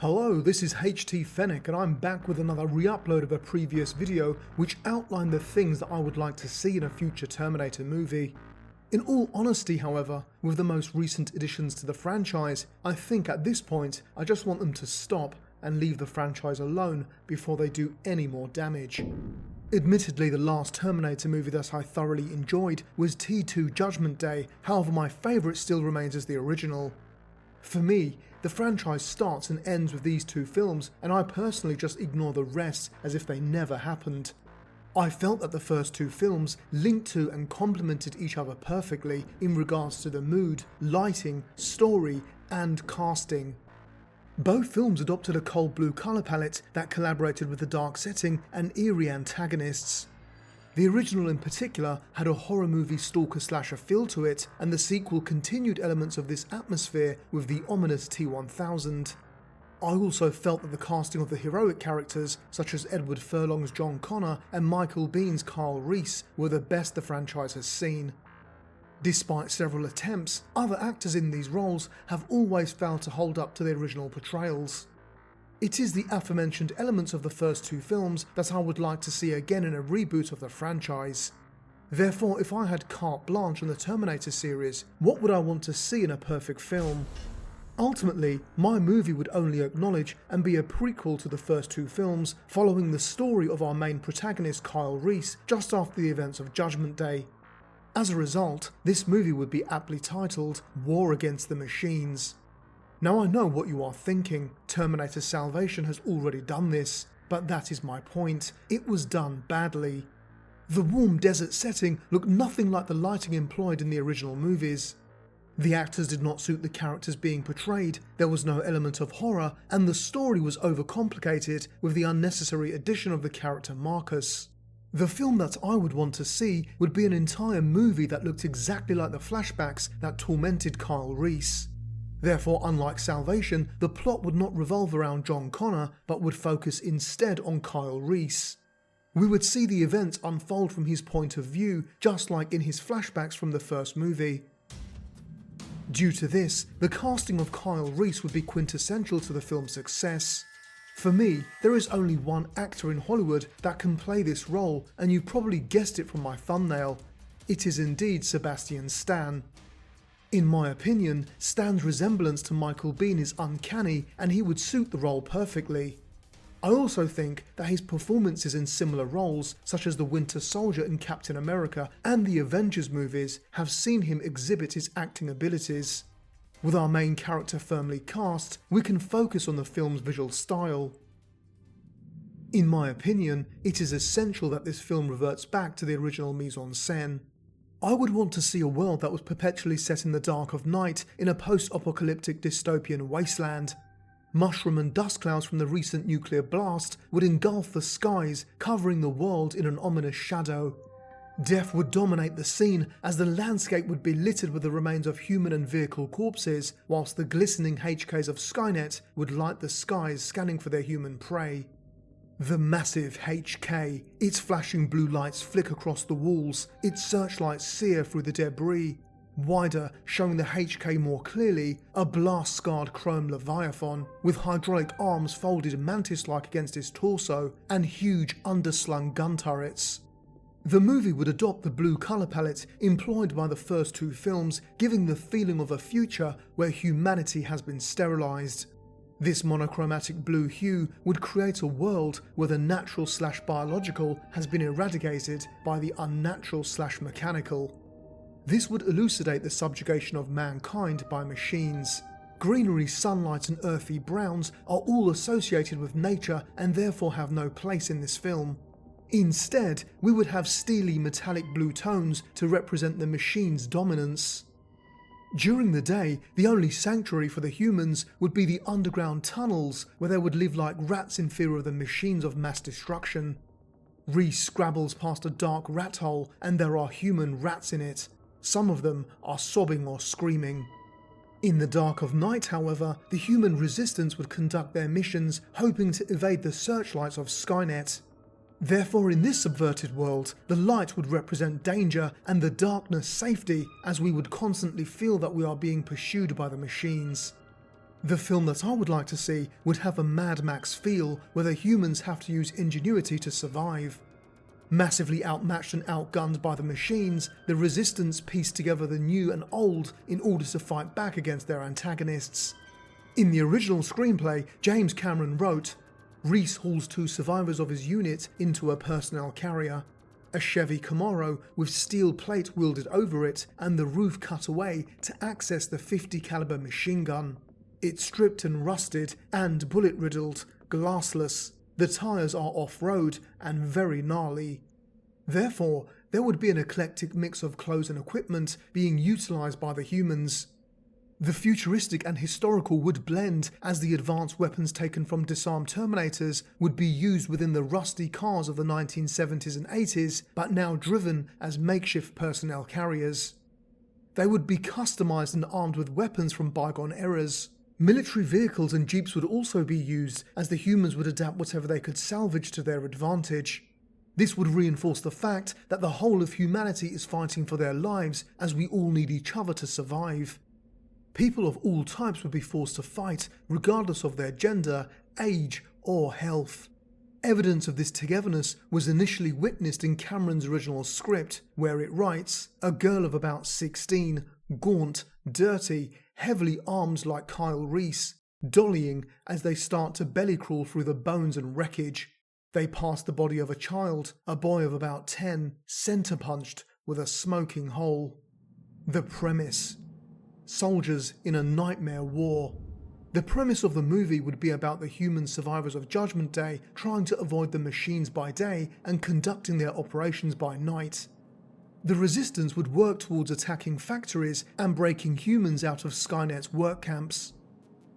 Hello, this is Schizofenik and I'm back with another re-upload of a previous video which outlined the things that I would like to see in a future Terminator movie. In all honesty, however, with the most recent additions to the franchise, I think at this point I just want them to stop and leave the franchise alone before they do any more damage. Admittedly, the last Terminator movie that I thoroughly enjoyed was T2 Judgment Day, however my favourite still remains as the original. For me, the franchise starts and ends with these two films, and I personally just ignore the rest as if they never happened. I felt that the first two films linked to and complemented each other perfectly in regards to the mood, lighting, story, and casting. Both films adopted a cold blue colour palette that collaborated with the dark setting and eerie antagonists. The original in particular had a horror movie stalker slasher feel to it, and the sequel continued elements of this atmosphere with the ominous T-1000. I also felt that the casting of the heroic characters, such as Edward Furlong's John Connor and Michael Biehn's Kyle Reese, were the best the franchise has seen. Despite several attempts, other actors in these roles have always failed to hold up to their original portrayals. It is the aforementioned elements of the first two films that I would like to see again in a reboot of the franchise. Therefore, if I had carte blanche on the Terminator series, what would I want to see in a perfect film? Ultimately, my movie would only acknowledge and be a prequel to the first two films, following the story of our main protagonist Kyle Reese just after the events of Judgment Day. As a result, this movie would be aptly titled War Against the Machines. Now I know what you are thinking, Terminator Salvation has already done this, but that is my point, it was done badly. The warm desert setting looked nothing like the lighting employed in the original movies. The actors did not suit the characters being portrayed, there was no element of horror, and the story was overcomplicated with the unnecessary addition of the character Marcus. The film that I would want to see would be an entire movie that looked exactly like the flashbacks that tormented Kyle Reese. Therefore, unlike Salvation, the plot would not revolve around John Connor, but would focus instead on Kyle Reese. We would see the events unfold from his point of view, just like in his flashbacks from the first movie. Due to this, the casting of Kyle Reese would be quintessential to the film's success. For me, there is only one actor in Hollywood that can play this role, and you probably guessed it from my thumbnail. It is indeed Sebastian Stan. In my opinion, Stan's resemblance to Michael Biehn is uncanny and he would suit the role perfectly. I also think that his performances in similar roles, such as the Winter Soldier in Captain America and the Avengers movies, have seen him exhibit his acting abilities. With our main character firmly cast, we can focus on the film's visual style. In my opinion, it is essential that this film reverts back to the original mise-en-scène. I would want to see a world that was perpetually set in the dark of night in a post-apocalyptic dystopian wasteland. Mushroom and dust clouds from the recent nuclear blast would engulf the skies, covering the world in an ominous shadow. Death would dominate the scene as the landscape would be littered with the remains of human and vehicle corpses, whilst the glistening HKs of Skynet would light the skies scanning for their human prey. The massive HK, its flashing blue lights flick across the walls, its searchlights sear through the debris. Wider, showing the HK more clearly, a blast-scarred chrome leviathan, with hydraulic arms folded mantis-like against its torso, and huge underslung gun turrets. The movie would adopt the blue colour palette employed by the first two films, giving the feeling of a future where humanity has been sterilised. This monochromatic blue hue would create a world where the natural/biological has been eradicated by the unnatural/mechanical. This would elucidate the subjugation of mankind by machines. Greenery, sunlight and earthy browns are all associated with nature and therefore have no place in this film. Instead, we would have steely metallic blue tones to represent the machine's dominance. During the day, the only sanctuary for the humans would be the underground tunnels where they would live like rats in fear of the machines of mass destruction. Reese scrabbles past a dark rat hole and there are human rats in it. Some of them are sobbing or screaming. In the dark of night, however, the human resistance would conduct their missions, hoping to evade the searchlights of Skynet. Therefore, in this subverted world, the light would represent danger and the darkness safety, as we would constantly feel that we are being pursued by the machines. The film that I would like to see would have a Mad Max feel where the humans have to use ingenuity to survive. Massively outmatched and outgunned by the machines, the Resistance pieced together the new and old in order to fight back against their antagonists. In the original screenplay, James Cameron wrote, "Reese hauls 2 survivors of his unit into a personnel carrier. A Chevy Camaro with steel plate welded over it and the roof cut away to access the .50 caliber machine gun. It's stripped and rusted and bullet-riddled, glassless. The tyres are off-road and very gnarly. Therefore, there would be an eclectic mix of clothes and equipment being utilised by the humans. The futuristic and historical would blend as the advanced weapons taken from disarmed Terminators would be used within the rusty cars of the 1970s and 80s, but now driven as makeshift personnel carriers. They would be customised and armed with weapons from bygone eras. Military vehicles and jeeps would also be used, as the humans would adapt whatever they could salvage to their advantage. This would reinforce the fact that the whole of humanity is fighting for their lives, as we all need each other to survive. People of all types would be forced to fight, regardless of their gender, age, or health. Evidence of this togetherness was initially witnessed in Cameron's original script, where it writes, "A girl of about 16, gaunt, dirty, heavily armed like Kyle Reese, dollying as they start to belly crawl through the bones and wreckage. They pass the body of a child, a boy of about 10, centre punched with a smoking hole." The premise: soldiers in a nightmare war. The premise of the movie would be about the human survivors of Judgment Day trying to avoid the machines by day and conducting their operations by night. The Resistance would work towards attacking factories and breaking humans out of Skynet's work camps.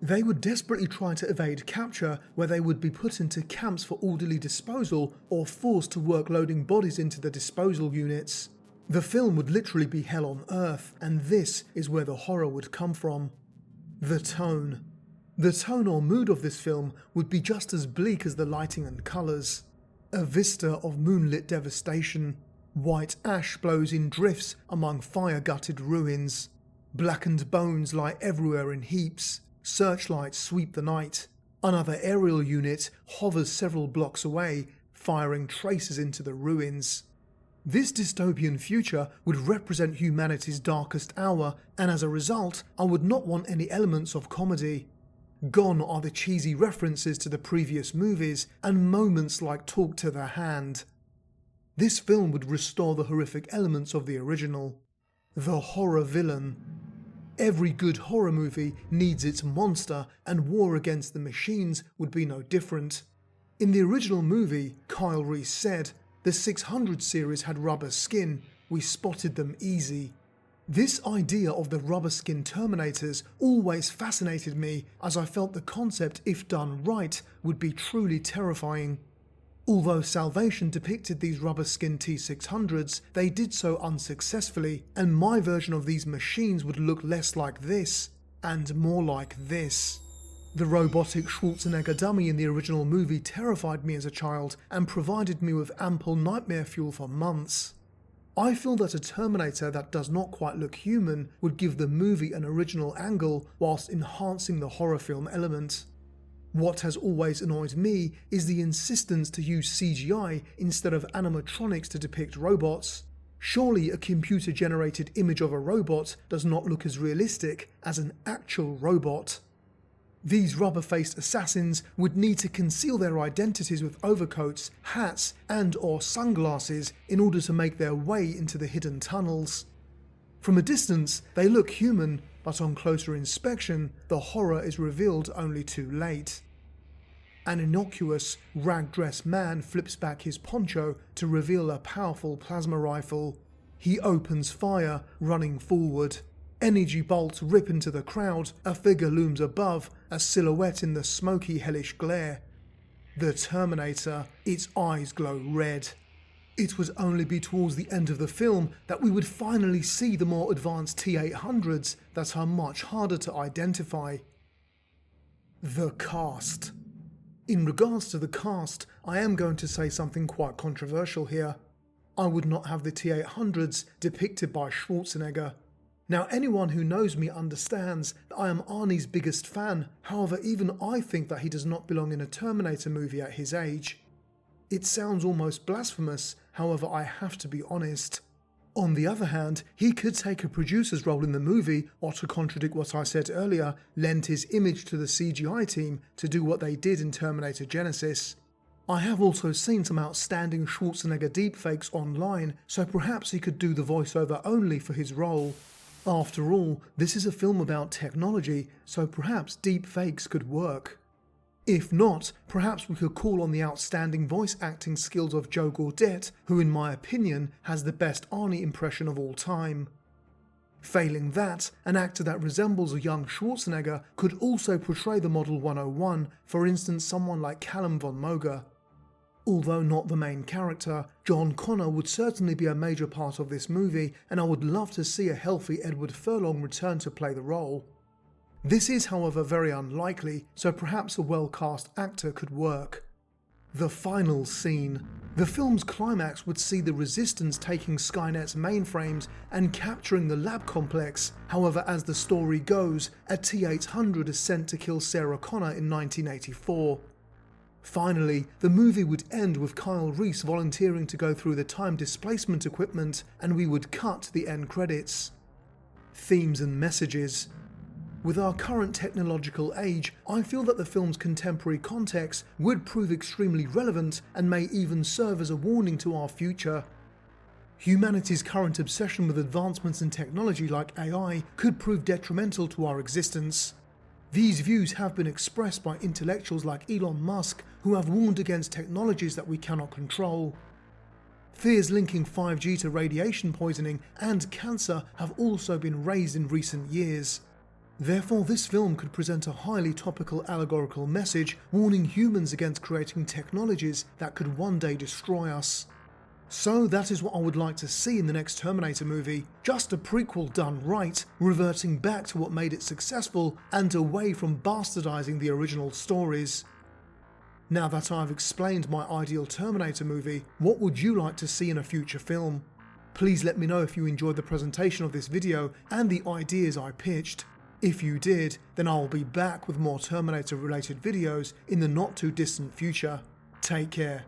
They would desperately try to evade capture, where they would be put into camps for orderly disposal or forced to work loading bodies into the disposal units. The film would literally be hell on earth, and this is where the horror would come from. The tone. The tone or mood of this film would be just as bleak as the lighting and colours. A vista of moonlit devastation. White ash blows in drifts among fire-gutted ruins. Blackened bones lie everywhere in heaps. Searchlights sweep the night. Another aerial unit hovers several blocks away, firing traces into the ruins. This dystopian future would represent humanity's darkest hour, and as a result, I would not want any elements of comedy. Gone are the cheesy references to the previous movies and moments like talk to the hand. This film would restore the horrific elements of the original. The horror villain. Every good horror movie needs its monster, and War Against the Machines would be no different. In the original movie, Kyle Reese said, "The 600 series had rubber skin, we spotted them easy." This idea of the rubber skin Terminators always fascinated me, as I felt the concept, if done right, would be truly terrifying. Although Salvation depicted these rubber skin T-600s, they did so unsuccessfully, and my version of these machines would look less like this, and more like this. The robotic Schwarzenegger dummy in the original movie terrified me as a child and provided me with ample nightmare fuel for months. I feel that a Terminator that does not quite look human would give the movie an original angle whilst enhancing the horror film element. What has always annoyed me is the insistence to use CGI instead of animatronics to depict robots. Surely a computer-generated image of a robot does not look as realistic as an actual robot. These rubber-faced assassins would need to conceal their identities with overcoats, hats, and/or sunglasses in order to make their way into the hidden tunnels. From a distance, they look human, but on closer inspection, the horror is revealed only too late. An innocuous, rag-dressed man flips back his poncho to reveal a powerful plasma rifle. He opens fire, running forward. Energy bolts rip into the crowd, a figure looms above, a silhouette in the smoky, hellish glare. The Terminator, its eyes glow red. It would only be towards the end of the film that we would finally see the more advanced T-800s that are much harder to identify. The cast. In regards to the cast, I am going to say something quite controversial here. I would not have the T-800s depicted by Schwarzenegger. Now, anyone who knows me understands that I am Arnie's biggest fan. However, even I think that he does not belong in a Terminator movie at his age. It sounds almost blasphemous, however I have to be honest. On the other hand, he could take a producer's role in the movie, or to contradict what I said earlier, lend his image to the CGI team to do what they did in Terminator Genesis. I have also seen some outstanding Schwarzenegger deepfakes online, so perhaps he could do the voiceover only for his role. After all, this is a film about technology, so perhaps deepfakes could work. If not, perhaps we could call on the outstanding voice acting skills of Joe Gaudette, who in my opinion has the best Arnie impression of all time. Failing that, an actor that resembles a young Schwarzenegger could also portray the Model 101, for instance someone like Callum von Moger. Although not the main character, John Connor would certainly be a major part of this movie, and I would love to see a healthy Edward Furlong return to play the role. This is however very unlikely, so perhaps a well-cast actor could work. The final scene. The film's climax would see the Resistance taking Skynet's mainframes and capturing the lab complex. However, as the story goes, a T-800 is sent to kill Sarah Connor in 1984. Finally, the movie would end with Kyle Reese volunteering to go through the time displacement equipment, and we would cut to the end credits. Themes and messages. With our current technological age, I feel that the film's contemporary context would prove extremely relevant and may even serve as a warning to our future. Humanity's current obsession with advancements in technology like AI could prove detrimental to our existence. These views have been expressed by intellectuals like Elon Musk, who have warned against technologies that we cannot control. Fears linking 5G to radiation poisoning and cancer have also been raised in recent years. Therefore, this film could present a highly topical allegorical message warning humans against creating technologies that could one day destroy us. So that is what I would like to see in the next Terminator movie, just a prequel done right, reverting back to what made it successful and away from bastardizing the original stories. Now that I've explained my ideal Terminator movie, what would you like to see in a future film? Please let me know if you enjoyed the presentation of this video and the ideas I pitched. If you did, then I'll be back with more Terminator related videos in the not too distant future. Take care.